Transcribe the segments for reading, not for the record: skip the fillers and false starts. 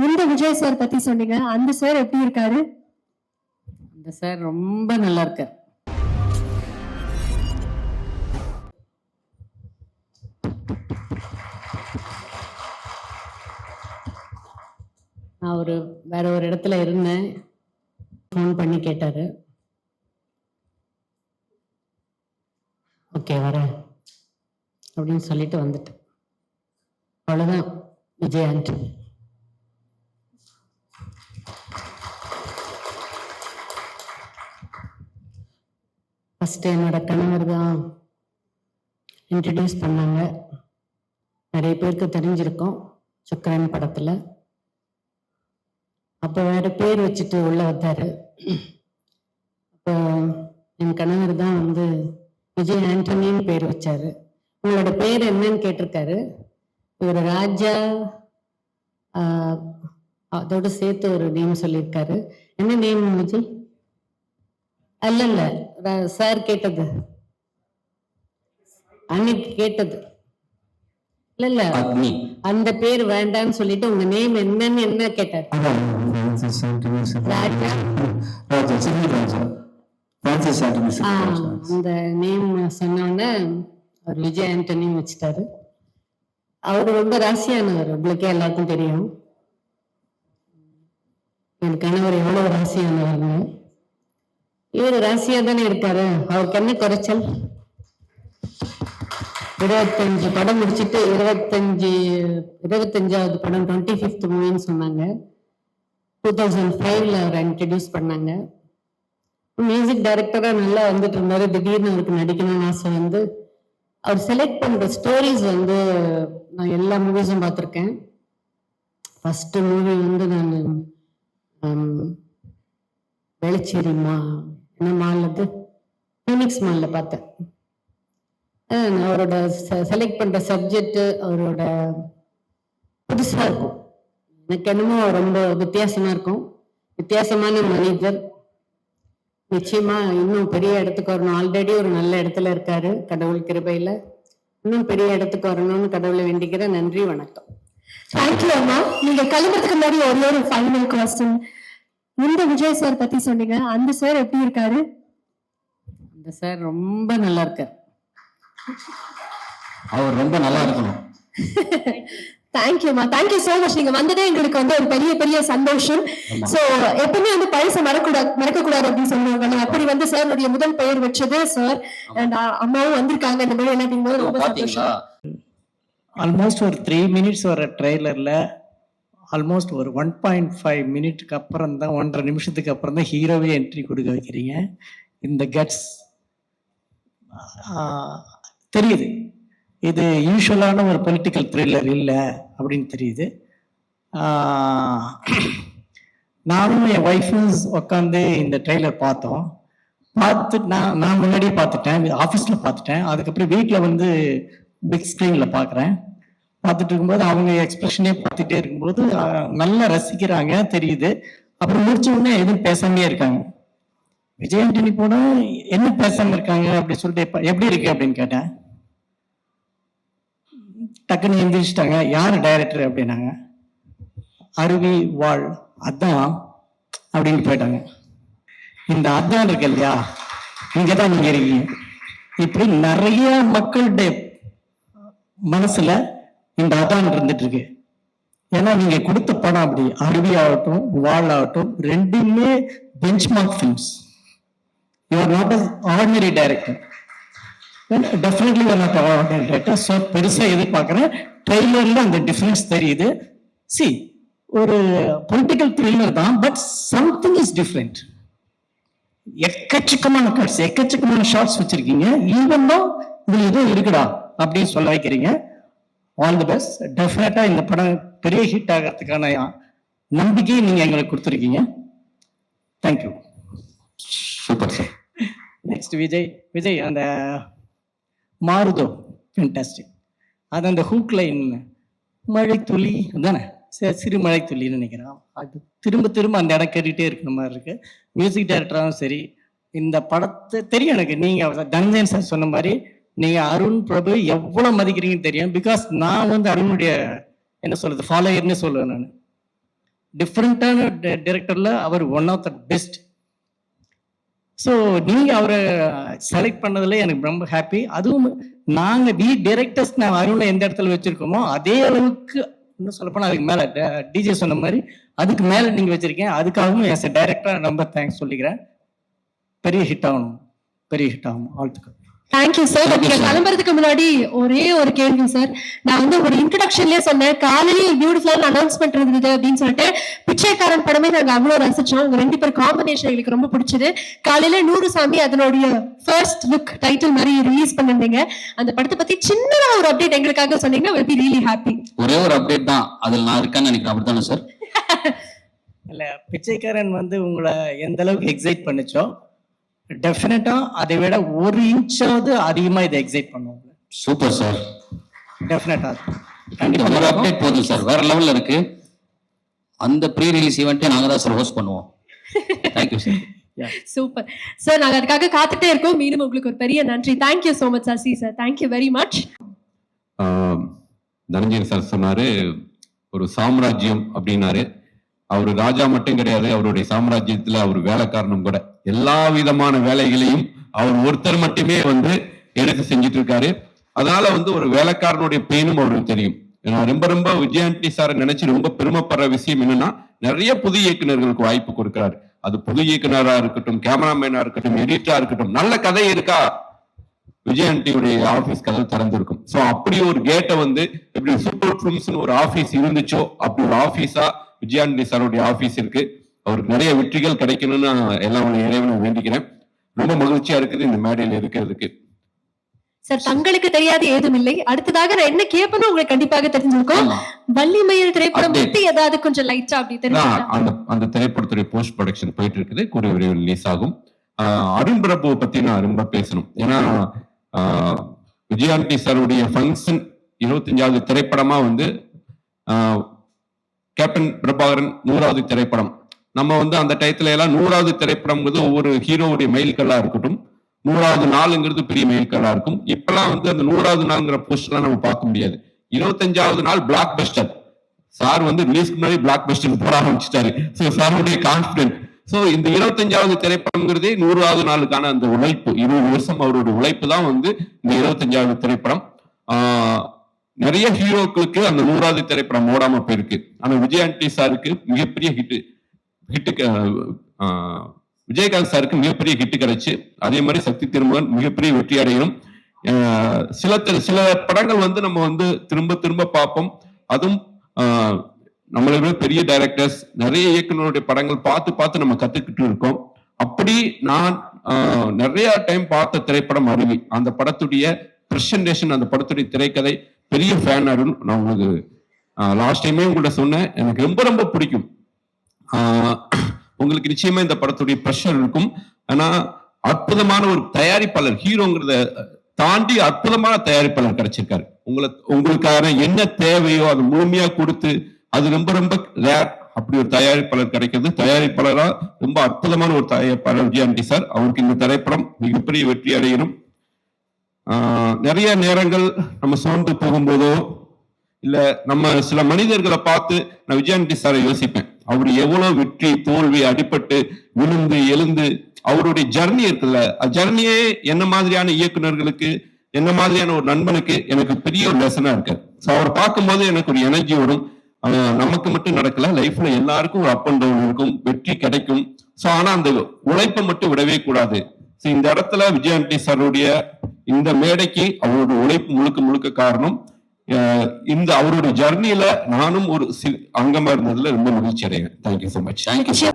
இந்த விஜய் சார் பத்தி சொன்னீங்க, அந்த சார் எப்படி இருக்காரு? அந்த சார் ரொம்ப நல்லா இருக்கார். நான் வேற ஒரு இடத்துல இருந்தேன், ஃபோன் பண்ணி கேட்டாரு. ஓகே வரேன் அப்படின்னு சொல்லிட்டு வந்துட்டேன். அவ்வளவுதான் விஜய் ஆண்டனி. ஃபர்ஸ்ட் என்னோட கணவர் தான் இன்ட்ரடியூஸ் பண்ணாங்க. நிறைய பேருக்கு தெரிஞ்சிருக்கும் சுக்கரன் படத்துல. அப்போ வேற பேர் வச்சுட்டு உள்ள வந்தாரு. அப்போ என் கணவர் தான் வந்து விஜய் ஆண்டனின்னு பேர் வச்சாரு. உங்களோட பேர் என்னன்னு கேட்டிருக்காரு. ஒரு ராஜா அதோட சேர்த்து ஒரு நேம் சொல்லியிருக்காரு. என்ன நேம் விஜய்? அல்ல சார் கேட்டது, அன்னைக்கு கேட்டது இல்ல அந்த பேர் வேண்டாம்னு சொல்லிட்டு உங்க நேம் என்னன்னு என்ன கேட்டாரு. அந்த நேம் சொன்னோன்னு அவர் விஜய் ஆண்டனி வச்சுட்டாரு. அவரு ரொம்ப ராசியானவர், உங்களுக்கே எல்லாருக்கும் தெரியும். என் கணவர் எவ்வளவு ராசியானவர்னு. இவரு ராசியா தானே இருக்காரு, அவருக்கு என்ன குறைச்சல்? 25 படம் முடிச்சுட்டு 25வது படம் 25th மூவின்னு சொன்னாங்க. 2005 அவரை இன்ட்ரடியூஸ் பண்ணாங்க. மியூசிக் டைரக்டரா நல்லா வந்துட்டு இருந்தாரு. திடீர்னு அவருக்கு நடிக்கணும்னு ஆசை வந்து அவர் செலக்ட் பண்ற ஸ்டோரிஸ் வந்து நான் எல்லா மூவிஸும் பார்த்துருக்கேன். ஃபர்ஸ்ட் மூவி வந்து நான் வேளச்சேரி என்ன மால் அது ஃபீனிக்ஸ் மால்ல பார்த்தேன். அவரோட செலக்ட் பண்ற சப்ஜெக்ட் அவரோட புதுசா இருக்கும். எனக்கு என்னமோ ரொம்ப வித்தியாசமா இருக்கும். வித்தியாசமான மனிதர். நிச்சயமா இன்னும் பெரிய இடத்துக்கு வரணும். ஆல்ரெடி ஒரு நல்ல இடத்துல இருக்காரு, கடவுள் கிருபையில. இன்னும் பெரிய இடத்துக்கு வரணும்னு கடவுளை வேண்டிக்கிறேன். நன்றி, வணக்கம். தேங்க்யூ அம்மா. நீங்க கிளம்புறதுக்கு முன்னாடி ஒரு ஃபைனல் கொஸ்டின். இந்த விஜய் சார் பத்தி சொன்னீங்க, அந்த சார் எப்படி இருக்காரு? அந்த சார் ரொம்ப நல்லா இருக்காரு. அவர் ரொம்ப நல்லா இருக்கணும். தேங்க்யூமா, தேங்க்யூ சோ மச். நீங்க வந்ததே எங்களுக்கு வந்து ஒரு பெரிய பெரிய சந்தோஷம். சோ எப்பவுமே வந்து பழச மறக்க கூடாது அப்படின்னு சொல்லுவாங்க. அப்படி வந்து சார் முதல் பெயர் வச்சது சார் அண்ட் அம்மாவும் வந்திருக்காங்க. இந்த மாதிரி எல்லாத்தையும் ரொம்ப சந்தோஷம். ஆல்மோஸ்ட் ஒரு 3 minutes வர ட்ரெய்லர்ல ஆல்மோஸ்ட் ஒரு 1.5 minute அப்புறம் தான், 1.5 நிமிஷத்துக்கு அப்புறம் தான் ஹீரோவே என்ட்ரி கொடுக்க வைக்கிறீங்க. இந்த கட்ஸ் தெரியுது. இது யூஸ்வலான ஒரு பொலிட்டிக்கல் த்ரில்லர் இல்லை அப்படின்னு தெரியுது. நானும் என் ஒய்ஃபும் உட்காந்து இந்த ட்ரெய்லர் பார்த்தோம். நான் முன்னாடியே பார்த்துட்டேன், ஆஃபீஸில் பார்த்துட்டேன். அதுக்கப்புறம் வீட்டில் வந்து பிக் ஸ்க்ரீனில் பார்க்குறேன். பார்த்துட்டு இருக்கும்போது அவங்க எக்ஸ்பிரஷனே பார்த்துட்டே இருக்கும்போது நல்லா ரசிக்கிறாங்க தெரியுது. அப்புறம் முடிச்ச உடனே எதுவும் பேசாமே இருக்காங்க. விஜய் ஆண்டனி போனா என்ன பேசாம இருக்காங்க அப்படின்னு சொல்லிட்டு எப்படி இருக்கு அப்படின்னு கேட்டேன். டக்குன்னு எந்திரிச்சிட்டாங்க. யாரு டைரக்டர் அப்படின்னாங்க. அருவி வாழ் அதான் அப்படின்னு போயிட்டாங்க. இந்த அதான் இருக்கு இல்லையா, இங்கதான் நீங்க இருக்கீங்க. இப்படி நிறைய மக்களுடைய மனசுல இந்த அதான் இருந்துட்டு இருக்கு. ஏன்னா நீங்க கொடுத்த படம் அப்படி, அருவி ஆகட்டும் வாழ் ஆகட்டும், ரெண்டுமே benchmark films. You are not an ordinary director. Definitely you are not an ordinary director. So பெருசா எதிர்பார்க்கிறேன். ட்ரெய்லர்ல அந்த டிஃபரன்ஸ் தெரியுது. சி, ஒரு பொலிட்டிக்கல் த்ரில்லர் தான், பட் சம்திங் இஸ் டிஃப்ரெண்ட். எக்கச்சக்கமான கட்ஸ், எக்கச்சக்கமான ஷார்ட்ஸ் வச்சிருக்கீங்க. ஈவன் தான் இதுல ஏதோ இருக்குடா அப்படின்னு சொல்ல வைக்கிறீங்க. All the best. டெஃபினட்டா இந்த படம் பெரிய ஹிட் ஆகிறதுக்கான நம்பிக்கையை நீங்க எங்களுக்கு கொடுத்துருக்கீங்க. Thank you. Super sir. Next Vijay அந்த மாறுதோ ஃபேண்டாஸ்டிக். அது அந்த ஹூக் லைன் மழை துளி தானே, சிறு மழை துளின்னு நினைக்கிறேன். அது திரும்ப திரும்ப அந்த இடம் கேட்டுகிட்டே இருக்கிற மாதிரி இருக்கு. மியூசிக் டைரக்டராகவும் சரி, இந்த படத்தை தெரியும் எனக்கு. நீங்க தனஞ்சயன் சார் சொன்ன மாதிரி நீங்க அருண் பிரபு எவ்வளவு மதிக்கிறீங்கன்னு தெரியும். பிகாஸ் நான் வந்து அருணுடைய என்ன சொல்றது ஃபாலோயர்னு சொல்லுவேன் நான். டிஃப்ரெண்டான டைரக்டர்ல அவர் one of the best. So நீங்க அவரை செலக்ட் பண்ணதுல எனக்கு ரொம்ப ஹாப்பி. அதுவும் நாங்க டைரக்டர்ஸ் நான் அருணை எந்த இடத்துல வச்சிருக்கோமோ அதே அளவுக்கு, இன்னும் சொல்லப்போனா அதுக்கு மேல டிஜே சொன்ன மாதிரி அதுக்கு மேல நீங்க வச்சிருக்கேன். அதுக்காகவும் எஸ் டைரக்டரா ரொம்ப தேங்க்ஸ் சொல்லிக்கிறேன். பெரிய ஹிட் ஆகணும், பெரிய ஹிட் ஆகணும். வாழ்த்துக்கள். Thank you sir. நீங்க கிளம்புறதுக்கு முன்னாடி ஒரே ஒரு கேள்வி சார். நான் வந்து ஒரு இன்ட்ரடக்ஷன்லயே சொன்னேன், காலையில பியூட்டிஃபுல்லான அனௌன்ஸ்மெண்ட் இருந்தது அப்படின்னு சொல்லிட்டு. பிச்சைக்காரன் படமே நாங்க அவ்வளவு ரசிச்சோம். உங்க 2 பேர் காம்பினேஷன் எங்களுக்கு ரொம்ப பிடிச்சது. காலையில நூறுசாமி அதனுடைய ஃபர்ஸ்ட் லுக் டைட்டில் மாதிரி ரிலீஸ் பண்ணிருந்தீங்க. அந்த படத்தை பத்தி சின்னதா ஒரு அப்டேட் எங்களுக்காக சொன்னீங்கன்னா we'll be really happy. ஒரே ஒரு அப்டேட் தான், அதுல நான் இருக்கேன்னு நினைக்கிறேன். அப்படித்தானே சார்? இல்ல, பிச்சைக்காரன் வந்து உங்களை எந்த அளவுக்கு எக்ஸைட் பண்ணுச்சோ டெஃபினட்டா அதை விட 1 இன்ச்சாவது அதிகமா இதை எக்ஸைட் பண்ணுவாங்க. Super sir. டெஃபினட்டா கண்டிப்பா ஒரு அப்டேட் போதும் சார், வேற லெவல்ல இருக்கு. அந்த ப்ரீ ரிலீஸ் ஈவெண்ட்டே நாங்க தான் சார் ஹோஸ்ட் பண்ணுவோம். Thank you sir. Super sir. நாங்க அதுக்காக காத்துட்டே இருக்கோம். மீண்டும் உங்களுக்கு ஒரு பெரிய நன்றி. Thank you so much Sasi sir. Thank you very much. Dhananjayan sir சொன்னாரு ஒரு சாம்ராஜ்யம் அப்படின்னாரு. அவரு ராஜா மட்டும் கிடையாது, அவருடைய சாம்ராஜ்யத்துல அவர் வேலைக்காரனும் கூட. எல்லா விதமான வேலைகளையும் அவர் ஒருத்தர் மட்டுமே வந்து எடுத்து செஞ்சுட்டு இருக்காரு. அதனால வந்து ஒரு வேலைக்காரனுடைய பெயினும் அவருக்கு தெரியும். ரொம்ப ரொம்ப விஜயாண்டி சாரை நினைச்சு ரொம்ப பெருமைப்படுற விஷயம் என்னன்னா, நிறைய புது இயக்குநர்களுக்கு வாய்ப்பு கொடுக்கிறாரு. அது புது இயக்குனரா இருக்கட்டும், கேமராமேனா இருக்கட்டும், எடிட்டரா இருக்கட்டும், நல்ல கதை இருக்கா விஜயாண்டியுடைய ஆபீஸ் கதை திறந்திருக்கும். சோ அப்படி ஒரு கேட்டை வந்து எப்படி சூப்பர் ஃபிலிம்ஸ் ஒரு ஆபீஸ் இருந்துச்சோ அப்படி ஒரு ஆபீஸா விஜயாண்டி சாருடைய ஆபீஸ் இருக்கு. அவருக்கு நிறைய வெற்றிகள் கிடைக்கணும்னு எல்லாம் இறைவனை வேண்டிக்கிறேன். ரொம்ப மகிழ்ச்சியா இருக்குது இந்த மேடையில் இருக்கிறதுக்கு. சார், தங்களுக்கு தெரியாது ஏதும் இல்லை. அடுத்ததாக நான் என்ன கேட்பேன்னு உங்களுக்கு கண்டிப்பாக தெரிஞ்சிருக்கும். வள்ளிமயில் திரைப்படம் பத்தி ஏதாவது கொஞ்சம் லைட்டா அப்படி தெரியும். அந்த திரைப்படத்துடைய போஸ்ட் ப்ரொடக்ஷன் போயிட்டு இருக்குது, கூடிய விரைவில் ரிலீஸ் ஆகும். அருண் பிரபுவை பத்தி நான் ரொம்ப பேசணும். ஏன்னா விஜயாண்டி சாருடைய ஃபங்க்ஷன் 25வது திரைப்படமா வந்து கேப்டன் பிரபாகரன் 100வது திரைப்படம். நம்ம வந்து அந்த டயத்துல எல்லாம் 100வது திரைப்படம்ங்கிறது ஒவ்வொரு ஹீரோவுடைய மைல்கல்லா இருக்கட்டும், 100வது நாளுங்கிறது பெரிய மைல்கல்லா இருக்கும். இப்பெல்லாம் வந்து அந்த 100வது நாள்ங்கிற போஸ்ட் எல்லாம் நம்ம பார்க்க முடியாது. 25வது நாள் பிளாக் பஸ்டர். சார் வந்து ரிலீஸ்க்கு முன்னாடி பிளாக் பஸ்டர் போட ஆரம்பிச்சிட்டாரு. சாருடைய கான்பிடன்ட். சோ இந்த 25வது திரைப்படம்ங்கிறதே 100வது நாளுக்கான அந்த உழைப்பு, 20 வருஷம் அவருடைய உழைப்பு தான் வந்து இந்த 25வது திரைப்படம். நிறைய ஹீரோக்களுக்கு அந்த 100வது திரைப்படம் ஓடாம போயிருக்கு. ஆனா விஜயாண்டி சாருக்கு மிகப்பெரிய ஹிட்டு விஜயகாந்த் சாருக்கு மிகப்பெரிய ஹிட் கிடைச்சு, அதே மாதிரி சக்தி திருமகன் மிகப்பெரிய வெற்றி அடையணும். சில படங்கள் வந்து நம்ம வந்து திரும்ப திரும்ப பார்ப்போம். அதுவும் நம்மளை விட பெரிய டைரக்டர்ஸ் நிறைய இயக்குநருடைய படங்கள் பார்த்து பார்த்து நம்ம கத்துக்கிட்டு இருக்கோம். அப்படி நான் நிறைய டைம் பார்த்த திரைப்படம் அருவி. அந்த படத்துடைய பிரசன்டேஷன், அந்த படத்துடைய திரைக்கதை பெரிய ஃபேன் அருண். நான் உங்களுக்கு லாஸ்ட் டைமே உங்கள்ட்ட சொன்னேன், எனக்கு ரொம்ப ரொம்ப பிடிக்கும். உங்களுக்கு நிச்சயமா இந்த படத்துடைய ப்ரெஷர் இருக்கும். ஆனா அற்புதமான ஒரு தயாரிப்பாளர், ஹீரோங்கிறத தாண்டி அற்புதமான தயாரிப்பாளர் கிடைச்சிருக்காரு. உங்களுக்கான என்ன தேவையோ அது முழுமையா கொடுத்து, அது ரொம்ப ரொம்ப ரேர். அப்படி ஒரு தயாரிப்பாளர் கிடைக்கிறது. தயாரிப்பாளரா ரொம்ப அற்புதமான ஒரு தயாரிப்பாளர் விஜயாண்டி சார். அவருக்கு இந்த திரைப்படம் மிகப்பெரிய வெற்றி அடையணும். நிறைய நேரங்கள் நம்ம சோர்ந்து போகும்போதோ இல்ல நம்ம சில மனிதர்களை பார்த்து நான் விஜயாண்டி சாரை யோசிப்பேன். அவர் எவ்வளவு வெற்றி தோல்வி அடிபட்டு விழுந்து எழுந்து அவருடைய ஜர்னி இருக்குல்ல, ஜர்னியே என்ன மாதிரியான இயக்குநர்களுக்கு, என்ன மாதிரியான ஒரு நண்பனுக்கு எனக்கு பெரிய ஒரு லெசனா இருக்கு. ஸோ அவர் பார்க்கும்போது எனக்கு ஒரு எனர்ஜி வரும். நமக்கு மட்டும் நடக்கல, லைஃப்ல எல்லாருக்கும் ஒரு அப் அண்ட் டவுன் இருக்கும், வெற்றி கிடைக்கும். ஸோ ஆனா அந்த உழைப்பை மட்டும் விடவே கூடாது. ஸோ இந்த இடத்துல விஜயாண்டி சாருடைய இந்த மேடைக்கு அவருடைய உழைப்பு முழுக்க முழுக்க காரணம். இந்த அவருடைய ஜர்னியில நானும் ஒரு அங்கமா இருந்ததுல ரொம்ப மகிழ்ச்சி அடைகிறேன். Thank you so much. தேங்க்யூ.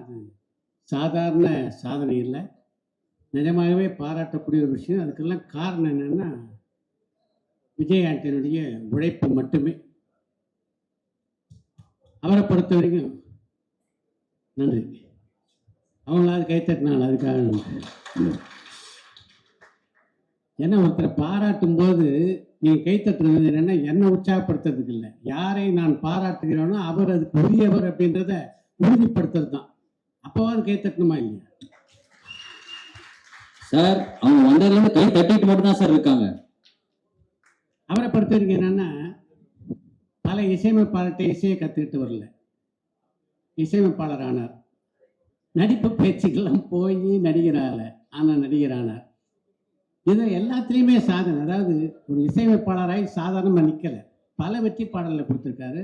சாதாரண சாதனை இல்லை, நிஜமாகவே பாராட்டக்கூடிய ஒரு விஷயம். அதுக்கெல்லாம் காரணம் என்னன்னா விஜய் ஆண்டனுடைய உழைப்பு மட்டுமே. அவரை பொறுத்த வரைக்கும் நன்றி. அவங்களாவது கைத்தட்டினால அதுக்காக ஏன்னா ஒருத்தரை பாராட்டும் போது நீங்க கைத்தட்டுறது என்னன்னா என்னை உற்சாகப்படுத்துறதுக்கு இல்லை, யாரை நான் பாராட்டுகிறேனோ அவர் அதுக்கு உரியவர் அப்படின்றத உறுதிப்படுத்துறது தான். அப்பவாது கைத்தட்டணுமா இல்லையா சார்? அவங்க வந்ததுல இருந்து கை தட்டிட்டு மட்டும் தான் சார் இருக்காங்க. அவரை பொறுத்த வரைக்கும் என்னன்னா பல இசையமைப்பாளர்கிட்ட இசையை கத்துக்கிட்டு வரல, இசையமைப்பாளர் ஆனார். நடிப்பு பயிற்சிக்கெல்லாம் போய் நடிகர் ஆனார். இது எல்லாத்துலேயுமே சாதனை. அதாவது ஒரு இசையமைப்பாளராய் சாதாரணமாக நிற்கலை, பல வெற்றி பாடல்களை கொடுத்துருக்காரு.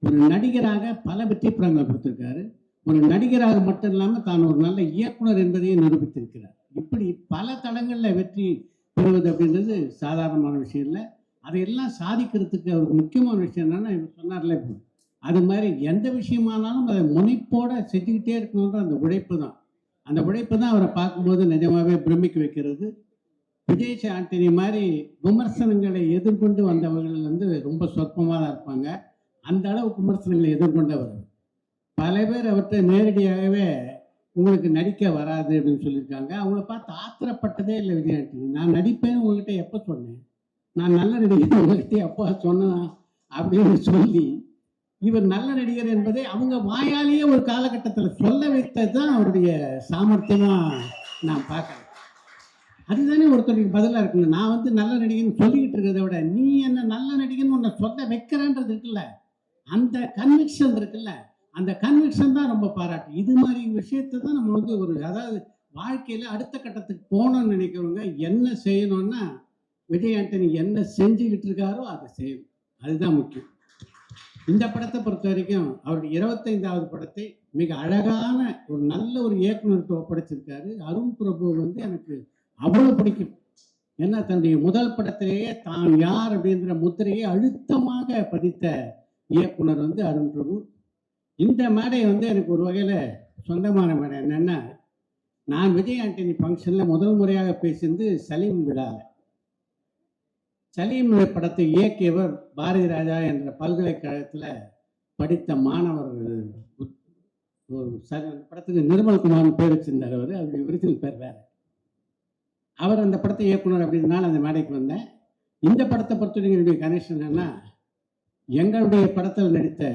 ஒரு நடிகராக பல வெற்றி படங்களை கொடுத்துருக்காரு. ஒரு நடிகராக மட்டும் இல்லாமல் தான் ஒரு நல்ல இயக்குனர் என்பதையும் நிரூபித்திருக்கிறார். இப்படி பல தளங்களில் வெற்றி பெறுவது அப்படின்றது சாதாரணமான விஷயம் இல்லை. அதையெல்லாம் சாதிக்கிறதுக்கு அவருக்கு முக்கியமான விஷயம் என்னன்னா, இவர் சொன்னார்ல இப்போ, அது மாதிரி எந்த விஷயமானாலும் அதை முனைப்போட செஞ்சுக்கிட்டே இருக்கணுன்ற அந்த உழைப்பு தான். அந்த உழைப்பு தான் அவரை பார்க்கும்போது நிஜமாவே பிரமிக்க வைக்கிறது. விஜய் ஆண்டனி மாதிரி விமர்சனங்களை எதிர்கொண்டு வந்தவர்கள் வந்து ரொம்ப சொற்பமாக தான் இருப்பாங்க. அந்த அளவுக்கு விமர்சனங்களை எதிர்கொண்டவர். பல பேர் அவர்கிட்ட நேரடியாகவே உங்களுக்கு நடிக்க வராது அப்படின்னு சொல்லியிருக்காங்க. அவங்கள பார்த்து ஆத்திரப்பட்டதே இல்லை விஜய் ஆண்டனி. நான் நடிப்பேன்னு உங்ககிட்ட எப்போ சொன்னேன், நான் நல்ல நடிகர் உங்ககிட்ட எப்போ சொன்னேன் அப்படின்னு சொல்லி இவர் நல்ல நடிகர் என்பதை அவங்க வாயாலேயே ஒரு காலகட்டத்தில் சொல்ல வைத்தது தான் அவருடைய சாமர்த்தியமா நான் பார்க்குறேன். அதுதானே ஒருத்தருக்கு பதிலாக இருக்குங்க. நான் வந்து நல்ல நடிகன்னு சொல்லிக்கிட்டு இருக்கிறத விட நீ என்ன நல்ல நடிகன்னு உன்னை சொல்ல வைக்கிறேன்றது இருக்குல்ல, அந்த கன்விக்ஷன் இருக்குல்ல, அந்த கன்விக்ஷன் தான் ரொம்ப பாராட்டு. இது மாதிரி விஷயத்தை தான் நம்ம வந்து ஒரு, அதாவது வாழ்க்கையில் அடுத்த கட்டத்துக்கு போகணும்னு நினைக்கிறவங்க என்ன செய்யணும்னா, விஜய் ஆண்டனி என்ன செஞ்சுக்கிட்டு இருக்காரோ அதை செய்யணும். அதுதான் முக்கியம். இந்த படத்தை பொறுத்த வரைக்கும் அவருடைய 25வது படத்தை மிக அழகான ஒரு நல்ல ஒரு இயக்குநர்கிட்ட ஒப்படைச்சிருக்காரு. அருண் பிரபு வந்து எனக்கு அவ்வளோ பிடிக்கும். ஏன்னா தன்னுடைய முதல் படத்திலேயே தான் யார் அப்படின்ற முத்திரையை அழுத்தமாக பதித்த இயக்குனர் வந்து அருண் பிரபு. இந்த மேடை வந்து எனக்கு ஒரு வகையில் சொந்தமான மேடை. என்னென்னா, நான் விஜய் ஆண்டனி ஃபங்க்ஷனில் முதல் முறையாக பேசியது சலீம் விழாவில். சலீம் படத்தை இயக்கியவர் பாரதி ராஜா என்ற பல்கலைக்கழகத்தில் படித்த மாணவர். படத்துக்கு நிர்மல்குமார்னு பேர் வச்சிருந்தார். அவருடைய ஒரிஜினல் பேர் வேறு. அவர் அந்த படத்தை இயக்குனர் அப்படின்றனால அந்த மேடைக்கு வந்தேன். இந்த படத்தை பொறுத்தவரைக்கும் என்னுடைய கனெக்ஷன் என்னன்னா, எங்களுடைய படத்தில் நடித்த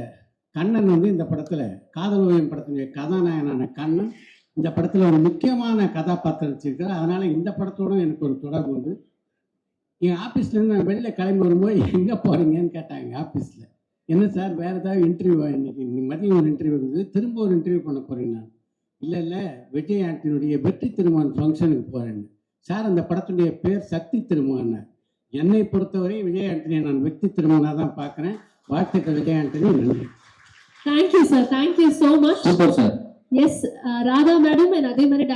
கண்ணன் வந்து இந்த படத்தில் காதல் ஓவியம் படத்தினுடைய கதாநாயகனான கண்ணன் இந்த படத்தில் ஒரு முக்கியமான கதாபாத்திரம் வச்சிருக்கார். அதனால இந்த படத்தோடு எனக்கு ஒரு தொடர்பு உண்டு. எங்கள் ஆஃபீஸ்லேருந்து நான் வெளில கிளம்பி வரும்போது எங்கே போகிறீங்கன்னு கேட்டாங்க ஆஃபீஸில். என்ன சார் வேறு ஏதாவது இன்டர்வியூ, இன்னைக்கு மதியம் ஒரு இன்டர்வியூ இருக்குது, திரும்ப ஒரு இன்டர்வியூ பண்ண போகிறீங்க? இல்லை விஜய் ஆண்டனியுடைய வெற்றி திருமணம் ஃபங்க்ஷனுக்கு போகிறேன்னு. சார் அந்த படத்துடைய பேர் சக்தி திருமணம். என்னை பொறுத்தவரை விஜய் ஆண்டனியை நான் வெற்றி திருமணமாக தான் பார்க்குறேன். வாழ்த்துக்கள் விஜய் ஆண்டனி. நன்றி. Thank you sir, thank you so much. Super sir. Yes, Radha madam and அதே மாதிரி